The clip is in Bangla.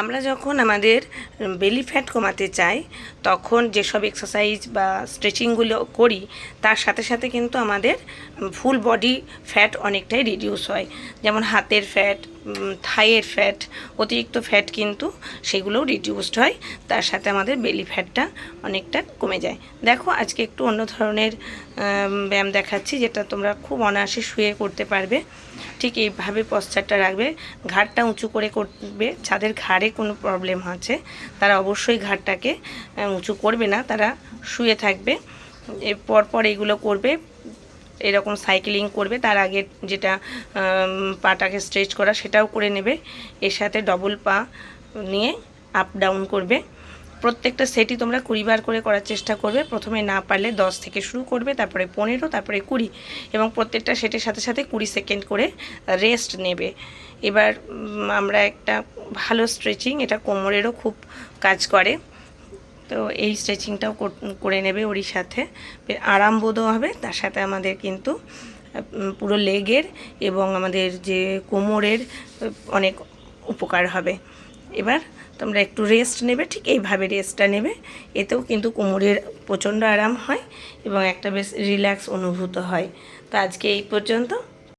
আমরা যখন আমাদের বেলি ফ্যাট কমাতে চাই তখন যেসব এক্সারসাইজ বা স্ট্রেচিংগুলো করি তার সাথে সাথে কিন্তু আমাদের ফুল বডি ফ্যাট অনেকটাই রিডিউস হয়। যেমন হাতের ফ্যাট, থাইয়ের ফ্যাট, অতিরিক্ত ফ্যাট কিন্তু সেগুলোও রিডিউসড হয়, তার সাথে আমাদের বেলি ফ্যাটটা অনেকটা কমে যায়। দেখো আজকে একটু অন্য ধরনের ব্যায়াম দেখাচ্ছি যেটা তোমরা খুব অনায়াসে শুয়ে করতে পারবে। ঠিক এইভাবে পশ্চারটা রাখবে, ঘাড়টা উঁচু করে করবে। যাদের ঘাড়ে কোনো প্রবলেম আছে তারা অবশ্যই ঘাড়টাকে উঁচু করবে না, তারা শুয়ে থাকবে। এরপর পর এগুলো করবে, এরকম সাইক্লিং করবে। তার আগে যেটা পাটাকে স্ট্রেচ করা সেটাও করে নেবে। এর সাথে ডবল পা নিয়ে আপ ডাউন করবে। প্রত্যেকটা সেটই তোমরা 20 বার করে করার চেষ্টা করবে। প্রথমে না পারলে 10 থেকে শুরু করবে, তারপরে 15, তারপরে 20, এবং প্রত্যেকটা সেটের সাথে সাথে 20 সেকেন্ড করে রেস্ট নেবে। এবার আমরা একটা ভালো স্ট্রেচিং, এটা কোমরেরও খুব কাজ করে, তো এই স্ট্রেচিংটাও করে নেবে। ওরই সাথে আরামবোধও হবে, তার সাথে আমাদের কিন্তু পুরো লেগের এবং আমাদের যে কোমরের অনেক উপকার হবে। এবার তোমরা একটু রেস্ট নেবে, ঠিক এইভাবে রেস্টটা নেবে। এতেও কিন্তু কোমরের প্রচণ্ড আরাম হয় এবং একটা বেশ রিল্যাক্স অনুভূত হয়। তো আজকে এই পর্যন্ত।